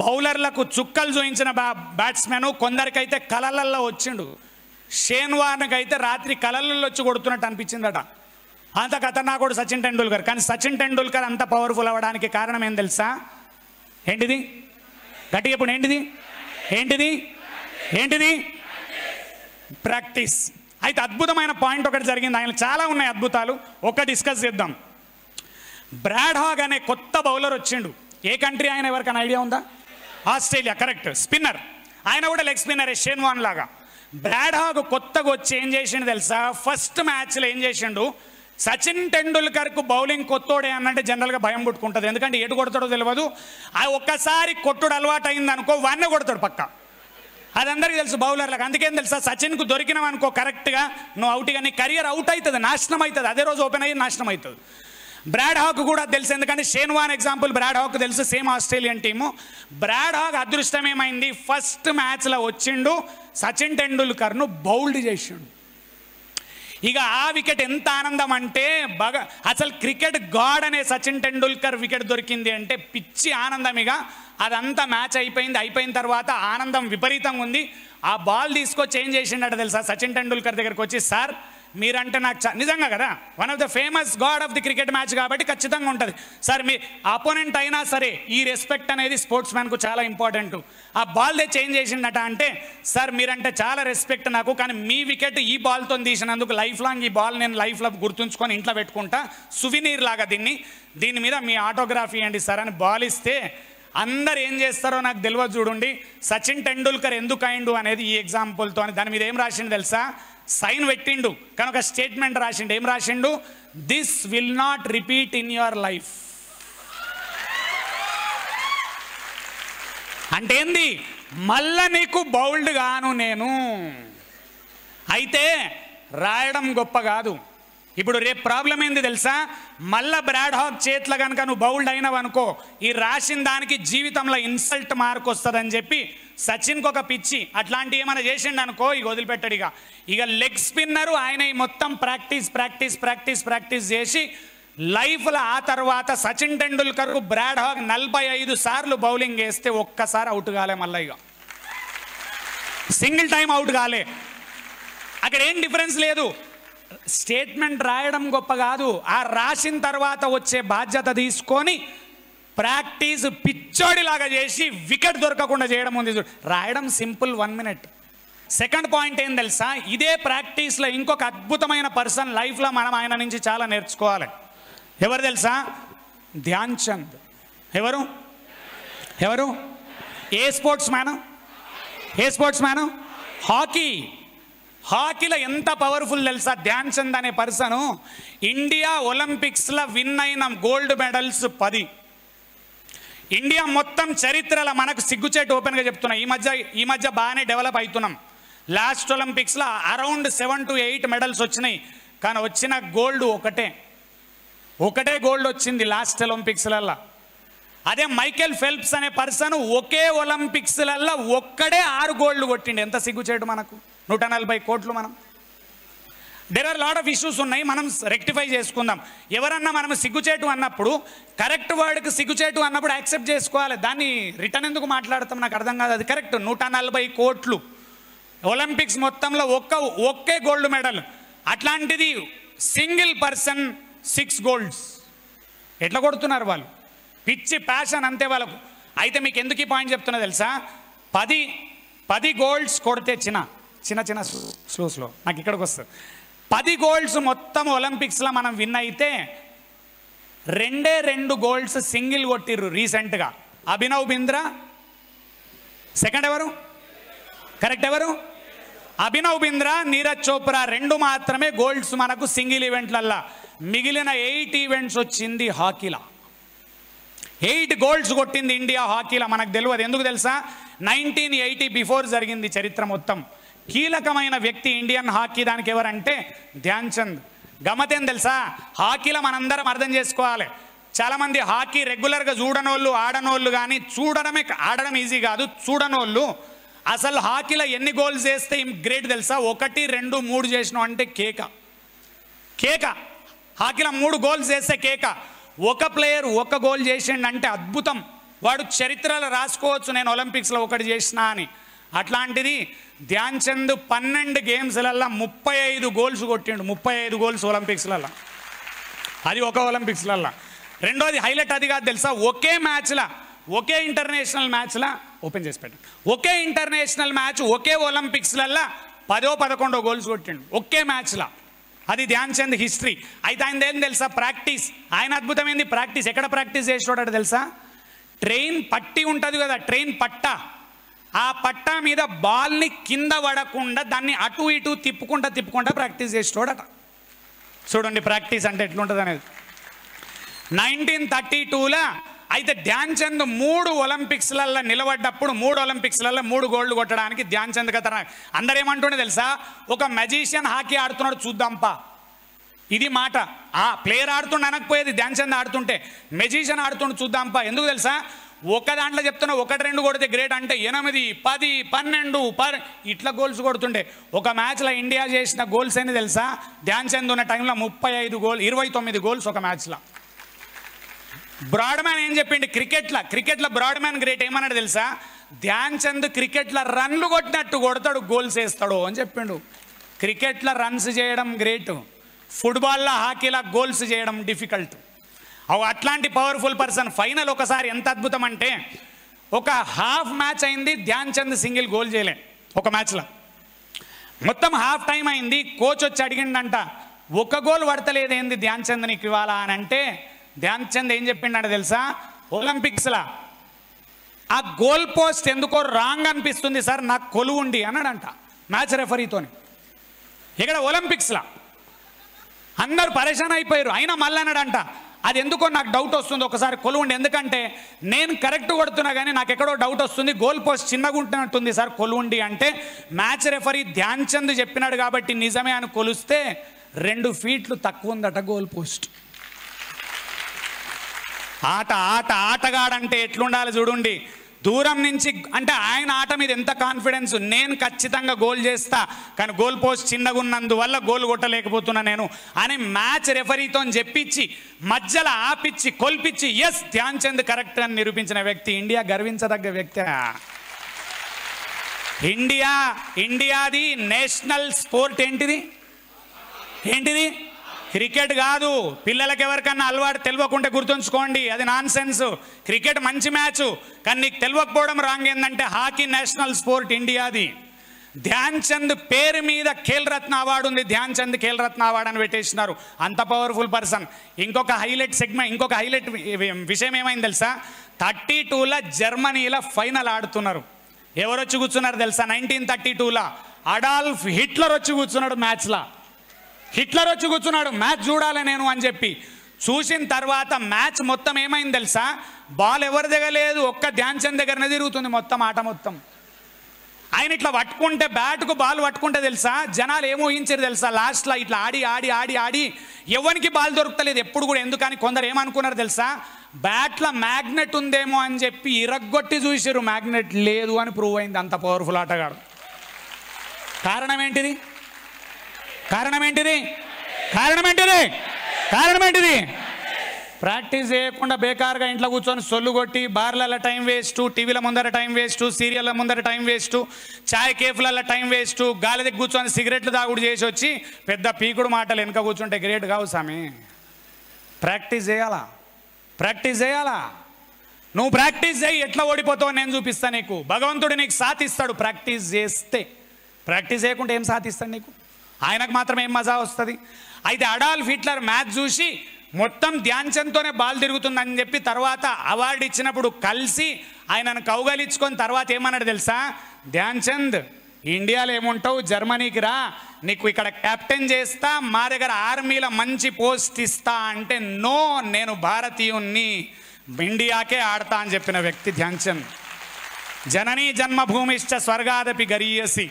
బౌలర్లకు చుక్కలు చూయించిన బ్యాట్స్మెన్, కొందరికైతే కలలల్లో వచ్చిండు. షేన్ వార్న్కి అయితే రాత్రి కలలల్లో వచ్చి కొడుతున్నట్టు అనిపించిందట. అంత ఖతర్నాకుడు సచిన్ టెండూల్కర్. కానీ సచిన్ టెండూల్కర్ అంత పవర్ఫుల్ అవ్వడానికి కారణం ఏం తెలుసా? ఏంటిది? గట్టిగా ఇప్పుడు ఏంటిది? ఏంటిది? ఏంటిది? ప్రాక్టీస్. అయితే అద్భుతమైన పాయింట్ ఒకటి జరిగింది. ఆయన చాలా ఉన్నాయి అద్భుతాలు, ఒక డిస్కస్ చేద్దాం. బ్రాడ్ హాగ్ అనే కొత్త బౌలర్ వచ్చిండు. ఏ కంట్రీ ఆయన? ఎవరికైనా ఐడియా ఉందా? ఆస్ట్రేలియా. కరెక్ట్. స్పిన్నర్. ఆయన కూడా లెగ్ స్పిన్నరే, షేన్ వార్న్ లాగా. బ్రాడ్ హాగ్ కొత్తగా వచ్చి ఏం చేసిండు తెలుసా? ఫస్ట్ మ్యాచ్లో ఏం చేసిండు? సచిన్ టెండూల్కర్కు బౌలింగ్ కొత్తోడే అన్నంటే జనరల్గా భయం పుట్టుకుంటుంది. ఎందుకంటే ఎటు కొడతాడో తెలియదు. ఆ ఒక్కసారి కొట్టుడు అలవాటు అయింది అనుకో, వాన్నే కొడతాడు పక్క. అది అందరికీ తెలుసు బౌలర్లకు. అందుకేం తెలుసా? సచిన్కు దొరికినావు అనుకో కరెక్ట్గా, నువ్వు అవుట్గా, నీ కెరియర్ అవుట్ అవుతుంది, నాశనం అవుతుంది. అదే రోజు ఓపెన్ అయ్యి నాశనం అవుతుంది. బ్రాడ్ హాక్ కూడా తెలుసు, ఎందుకంటే Shane Warne example Brad Hogg తెలుసు, same Australian team. Brad Hogg అదృష్టం ఏమైంది? ఫస్ట్ మ్యాచ్లో వచ్చిండు, సచిన్ టెండూల్కర్ను బౌల్డ్ చేసిండు. ఇక ఆ వికెట్ ఎంత ఆనందం అంటే బాగా, అసలు క్రికెట్ గాడ్ అనే సచిన్ టెండూల్కర్ వికెట్ దొరికింది అంటే పిచ్చి ఆనందం. ఇక అదంతా మ్యాచ్ అయిపోయింది. అయిపోయిన తర్వాత ఆనందం విపరీతంగా ఉంది. ఆ బాల్ తీసుకొచ్చి ఏం చేసిండట తెలుసా? సచిన్ టెండూల్కర్ దగ్గరికి వచ్చి, సార్ మీరంటే నాకు నిజంగా కదా one of the famous God of the cricket match కాబట్టి ఖచ్చితంగా ఉంటుంది. సార్ మీ అపోనెంట్ అయినా సరే ఈ రెస్పెక్ట్ అనేది స్పోర్ట్స్ మ్యాన్కు చాలా ఇంపార్టెంట్. ఆ బాల్ తెచ్చి ఏం చేసిండట అంటే, సార్ మీరంటే చాలా రెస్పెక్ట్ నాకు, కానీ మీ వికెట్ ఈ బాల్తో తీసినందుకు లైఫ్ లాంగ్ ఈ బాల్ నేను లైఫ్లో గుర్తుంచుకొని ఇంట్లో పెట్టుకుంటా, సువినీర్ లాగా దీని మీద మీ ఆటోగ్రాఫ్ ఇవ్వండి సార్ అని బాల్ ఇస్తే అందరు ఏం చేస్తారో నాకు తెలియదు. చూడండి సచిన్ టెండూల్కర్ ఎందుకు అయిండు అనేది ఈ ఎగ్జాంపుల్తో. అని దాని మీద ఏం రాసిండు తెలుసా? సైన్ పెట్టిండు, కానీ ఒక స్టేట్మెంట్ రాసిండు. ఏం రాసిండు? This will not repeat in your life. అంటే ఏంది? మళ్ళా నీకు బౌల్డ్ గాను నేను. అయితే రాయడం గొప్ప కాదు. ఇప్పుడు రేపు ప్రాబ్లం ఏంది తెలుసా? మళ్ళా బ్రాడ్ హాగ్ చేతిలో కనుక నువ్వు బౌల్డ్ అయినావు అనుకో, ఈ రాసిన దానికి జీవితంలో ఇన్సల్ట్ మార్క్ వస్తుందని చెప్పి సచిన్కి ఒక పిచ్చి. అట్లాంటివి ఏమైనా చేసిండు అనుకో ఇక వదిలిపెట్టాడు. ఇక లెగ్ స్పిన్నరు ఆయన మొత్తం ప్రాక్టీస్ చేసి లైఫ్లో ఆ తర్వాత సచిన్ టెండూల్కర్ బ్రాడ్ హాగ్ 45 సార్లు బౌలింగ్ వేస్తే ఒక్కసారి అవుట్ కాలే. మళ్ళీ ఇక సింగిల్ టైం అవుట్ కాలే. అక్కడ ఏం డిఫరెన్స్ లేదు. స్టేట్మెంట్ రాయడం గొప్ప కాదు, ఆ రాసిన తర్వాత వచ్చే బాధ్యత తీసుకొని ప్రాక్టీస్ పిచ్చోడిలాగా చేసి వికెట్ దొరకకుండా చేయడం ఉంది. రాయడం సింపుల్, 1 minute. సెకండ్ పాయింట్ ఏం తెలుసా? ఇదే ప్రాక్టీస్లో ఇంకొక అద్భుతమైన పర్సన్ లైఫ్లో మనం ఆయన నుంచి చాలా నేర్చుకోవాలి. ఎవరు తెలుసా? ధ్యాన్ చంద్. ఎవరు? ఏ స్పోర్ట్స్ మ్యాను? హాకీలో ఎంత పవర్ఫుల్ తెలుసా? ధ్యాన్ చంద్ అనే పర్సను ఇండియా ఒలింపిక్స్లో విన్ అయిన గోల్డ్ మెడల్స్ 10. ఇండియా మొత్తం చరిత్రలో మనకు సిగ్గుచేటు ఓపెన్గా చెప్తున్నా, ఈ మధ్య బాగానే డెవలప్ అవుతున్నాం. లాస్ట్ ఒలింపిక్స్లో అరౌండ్ 7 to 8 మెడల్స్ వచ్చినాయి, కానీ వచ్చిన గోల్డ్ ఒకటే గోల్డ్ వచ్చింది లాస్ట్ ఒలింపిక్స్లల్లో. అదే మైకేల్ ఫెల్ప్స్ అనే పర్సన్ ఒకే ఒలింపిక్స్లల్లో ఒక్కడే 6 గోల్డ్ కొట్టిండు. ఎంత సిగ్గుచేటు మనకు! 140 కోట్లు. మనం there are lot of issues ఉన్నాయి, మనం రెక్టిఫై చేసుకుందాం. ఎవరన్నా మనం సిగ్గుచేటు అన్నప్పుడు కరెక్ట్ వర్డ్కి సిగ్గుచేటు అన్నప్పుడు యాక్సెప్ట్ చేసుకోవాలి. దాన్ని రిటర్న్ ఎందుకు మాట్లాడతాం నాకు అర్థం కాదు. అది కరెక్ట్. 140 కోట్లు ఒలింపిక్స్ మొత్తంలో ఒకే గోల్డ్ మెడల్. అట్లాంటిది సింగిల్ పర్సన్ 6 golds. ఎట్లా కొడుతున్నారు వాళ్ళు? పిచ్చి ప్యాషన్ అంతే వాళ్ళకు. అయితే మీకు ఎందుకు ఈ పాయింట్ చెప్తున్నా తెలుసా? 10 golds కొడితే చిన్న స్లో నాకు ఇక్కడికి వస్తుంది. 10 golds మొత్తం ఒలింపిక్స్లో మనం విన్ అయితే 2 golds సింగిల్ కొట్టిర్రు రీసెంట్గా. అభినవ్ బింద్రా. సెకండ్ ఎవరు? కరెక్ట్ ఎవరు? అభినవ్ బింద్రా, నీరజ్ చోప్రా 2 మాత్రమే గోల్డ్స్ మనకు సింగిల్ ఈవెంట్లల్లా. మిగిలిన 8 ఈవెంట్స్ వచ్చింది హాకీలో. 8 golds కొట్టింది ఇండియా హాకీలో. మనకు తెలియదు ఎందుకు తెలుసా? 1980 బిఫోర్ జరిగింది చరిత్ర మొత్తం. కీలకమైన వ్యక్తి ఇండియన్ హాకీ దానికి ఎవరంటే ధ్యాన్ చంద్. గమ్మతేం తెలుసా? హాకీలో మనందరం అర్థం చేసుకోవాలి. చాలామంది హాకీ రెగ్యులర్గా చూడనోళ్ళు, ఆడనోళ్ళు, కానీ ఆడడం ఈజీ కాదు. చూడనోళ్ళు అసలు హాకీలో ఎన్ని గోల్స్ చేస్తే గ్రేట్ తెలుసా? 1, 2, 3 చేసినావు అంటే కేక. హాకీలో 3 goals చేస్తే కేక. ఒక ప్లేయర్ 1 goal చేసిండంటే అద్భుతం. వాడు చరిత్రలో రాసుకోవచ్చు, నేను ఒలింపిక్స్లో ఒకటి చేసినా అని. అట్లాంటిది ధ్యాన్ చంద్ 12 గేమ్స్లల్లో 35 గోల్స్ కొట్టిండు. 35 గోల్స్ ఒలింపిక్స్లలో, అది ఒక ఒలింపిక్స్లల్లో. రెండోది హైలైట్ అది కాదు తెలుసా, ఒకే మ్యాచ్లో, ఒకే ఇంటర్నేషనల్ మ్యాచ్లో ఓపెన్ చేసి పెట్టాను, ఒకే ఇంటర్నేషనల్ మ్యాచ్ ఒకే ఒలింపిక్స్లల్లో 10-11 గోల్స్ కొట్టిండు ఒకే మ్యాచ్లో. అది ధ్యాన్ చంద్ హిస్టరీ. అయితే ఆయన ఏం తెలుసా, ప్రాక్టీస్. ఆయన అద్భుతమైంది ప్రాక్టీస్. ఎక్కడ ప్రాక్టీస్ చేసేవాడు తెలుసా, ట్రైన్ పట్టి ఉంటుంది కదా, ట్రైన్ పట్టా, ఆ పట్టా మీద బాల్ని కింద పడకుండా దాన్ని అటు ఇటు తిప్పుకుంటా ప్రాక్టీస్ చేసేవాడట. చూడండి ప్రాక్టీస్ అంటే ఎట్లుంటుంది అనేది. 1932లో అయితే ధ్యాన్ చంద్ 3 ఒలింపిక్స్లలో నిలబడ్డప్పుడు 3 ఒలింపిక్స్లలో 3 గోల్డ్ కొట్టడానికి ధ్యాన్ చంద్ కథ. అందరూ ఏమంటుండే తెలుసా, ఒక మెజిషియన్ హాకీ ఆడుతున్నాడు చూద్దాంపా, ఇది మాట. ఆ ప్లేయర్ ఆడుతుండే అనకపోయేది, ధ్యాన్ చంద్ ఆడుతుంటే మెజిషియన్ ఆడుతుండే చూద్దాంపా. ఎందుకు తెలుసా, ఒక దాంట్లో చెప్తున్నా 1-2 కొడితే గ్రేట్ అంటే 8, 10, 12 ఇట్లా గోల్స్ కొడుతుండే. ఒక మ్యాచ్లో ఇండియా చేసిన గోల్స్ ఏంటి తెలుసా, ధ్యాన్ చంద్ ఉన్న టైంలో 35 గోల్, 29 గోల్స్ ఒక మ్యాచ్లో. బ్రాడ్మ్యాన్ ఏం చెప్పిండు, క్రికెట్లో బ్రాడ్మ్యాన్ గ్రేట్ ఏమన్నాడు తెలుసా, ధ్యాన్ చంద్ క్రికెట్లో రన్లు కొట్టినట్టు కొడతాడు, గోల్స్ వేస్తాడు అని చెప్పిండు. క్రికెట్లో రన్స్ చేయడం గ్రేట్, ఫుట్బాల్లో హాకీలో గోల్స్ చేయడం డిఫికల్ట్. అట్లాంటి పవర్ఫుల్ పర్సన్. ఫైనల్ ఒకసారి ఎంత అద్భుతం అంటే, ఒక హాఫ్ మ్యాచ్ అయింది, ధ్యాన్ చంద్ సింగిల్ గోల్ చేయలే ఒక మ్యాచ్లో. మొత్తం హాఫ్ టైం అయింది, కోచ్ వచ్చి అడిగిండంట, 1 గోల్ పడతలేదేంది ధ్యాన్ చంద్ నీకు ఇవ్వాలా అని అంటే, ధ్యాన్ చంద్ ఏం చెప్పిండంటే తెలుసా, ఒలింపిక్స్లో ఆ గోల్ పోస్ట్ ఎందుకో రాంగ్ అనిపిస్తుంది సార్, నాకు కొలువు ఉండి అన్నాడంట మ్యాచ్ రెఫరీతోని. ఇక్కడ ఒలింపిక్స్లో అందరూ పరేషాన్ అయిపోయారు. అయినా మళ్ళీ అన్నాడంట, అది ఎందుకో నాకు డౌట్ వస్తుంది, ఒకసారి కొలువుండి, ఎందుకంటే నేను కరెక్ట్ కొడుతున్నా కానీ నాకు ఎక్కడో డౌట్ వస్తుంది, గోల్ పోస్ట్ చిన్నగా ఉంటున్నట్టుంది సార్, కొలువుండి అంటే మ్యాచ్ రెఫరీ ధ్యాన్ చంద్ చెప్పినాడు కాబట్టి నిజమే అని కొలిస్తే 2 ఫీట్లు తక్కువ ఉందట గోల్ పోస్ట్. ఆటగాడంటే ఎట్లుండాలి చూడండి, దూరం నుంచి అంటే ఆయన ఆట మీద ఎంత కాన్ఫిడెన్స్, నేను ఖచ్చితంగా గోల్ చేస్తా కానీ గోల్ పోస్ట్ చిన్నగా ఉన్నందువల్ల గోల్ కొట్టలేకపోతున్నా నేను అని మ్యాచ్ రెఫరీతో చెప్పించి మధ్యలో ఆపిచ్చి కొల్పించి ఎస్ ధ్యాన్ చంద్ కరెక్ట్ అని నిరూపించిన వ్యక్తి. ఇండియా గర్వించదగ్గ వ్యక్తి. ఇండియాది నేషనల్ స్పోర్ట్ ఏంటిది క్రికెట్ కాదు. పిల్లలకి ఎవరికన్నా అలవాటు తెలియకుంటే గుర్తుంచుకోండి, అది నాన్ సెన్స్. క్రికెట్ మంచి మ్యాచ్ కానీ నీకు తెలియకపోవడం రాంగ్. ఏంటంటే హాకీ నేషనల్ స్పోర్ట్ ఇండియాది. ధ్యాన్ చంద్ పేరు మీద ఖేల్ రత్న అవార్డు ఉంది, ధ్యాన్ చంద్ ఖేల్ రత్న అవార్డు అని పెట్టేసినారు. అంత పవర్ఫుల్ పర్సన్. ఇంకొక హైలైట్ విషయం ఏమైంది తెలుసా, 32లో జర్మనీలో ఫైనల్ ఆడుతున్నారు. ఎవరు వచ్చి కూర్చున్నారు తెలుసా, 1932లో అడాల్ఫ్ హిట్లర్ వచ్చి కూర్చున్నాడు మ్యాచ్లో. హిట్లర్ వచ్చి కూర్చున్నాడు, మ్యాచ్ చూడాలి నేను అని చెప్పి. చూసిన తర్వాత మ్యాచ్ మొత్తం ఏమైంది తెలుసా, బాల్ ఎవరి దగ్గర లేదు, ఒక్క ధ్యాన్ చంద్ దగ్గరనే తిరుగుతుంది మొత్తం ఆట మొత్తం. ఆయన ఇట్లా పట్టుకుంటే, బ్యాట్కు బాల్ పట్టుకుంటే తెలుసా, జనాలు ఏమో ఊహించారు తెలుసా, లాస్ట్లో ఇట్లా ఆడి ఎవరికి బాల్ దొరుకుతలేదు ఎప్పుడు కూడా. ఎందుకని కొందరు ఏమనుకున్నారు తెలుసా, బ్యాట్లో మ్యాగ్నెట్ ఉందేమో అని చెప్పి ఇరగ్గొట్టి చూసారు, మ్యాగ్నెట్ లేదు అని ప్రూవ్ అయింది. అంత పవర్ఫుల్ ఆటగాడు. కారణం ఏంటిది? ప్రాక్టీస్ చేయకుండా బేకారుగా ఇంట్లో కూర్చొని సొల్లు కొట్టి బార్లలో టైం వేస్ట్, టీవీల ముందర టైం వేస్ట్, సీరియళ్ళ ముందర టైం వేస్ట్, చాయ్ కేఫ్లలో టైం వేస్ట్, గాలి దగ్గర కూర్చొని సిగరెట్లు తాగుడు చేసి వచ్చి పెద్ద పీకుడు మాటలు వెనక కూర్చుంటే గ్రేట్ కావు సామి. ప్రాక్టీస్ చేయాలా. నువ్వు ప్రాక్టీస్ చేయి, ఎట్లా ఓడిపోతావు నేను చూపిస్తాను నీకు. భగవంతుడు నీకు సాధిస్తాడు ప్రాక్టీస్ చేస్తే. ప్రాక్టీస్ చేయకుండా ఏం సాధిస్తాడు నీకు? ఆయనకు మాత్రం ఏం మజా వస్తుంది. అయితే అడాల్ఫ్ హిట్లర్ మ్యాచ్ చూసి మొత్తం ధ్యాన్ చంద్తోనే బాల్ తిరుగుతుందని చెప్పి తర్వాత అవార్డు ఇచ్చినప్పుడు కలిసి ఆయనను కౌగలించుకొని తర్వాత ఏమన్నాడు తెలుసా, ధ్యాన్ చంద్ ఇండియాలో ఏముంటావు, జర్మనీకి రా, నీకు ఇక్కడ కెప్టెన్ చేస్తా, మా దగ్గర ఆర్మీలో మంచి పోస్ట్ ఇస్తా అంటే నో, నేను భారతీయుణ్ణి, ఇండియాకే ఆడతా అని చెప్పిన వ్యక్తి ధ్యాన్ చంద్. జననీ జన్మభూమిశ్చ స్వర్గాదపి గరీయసి,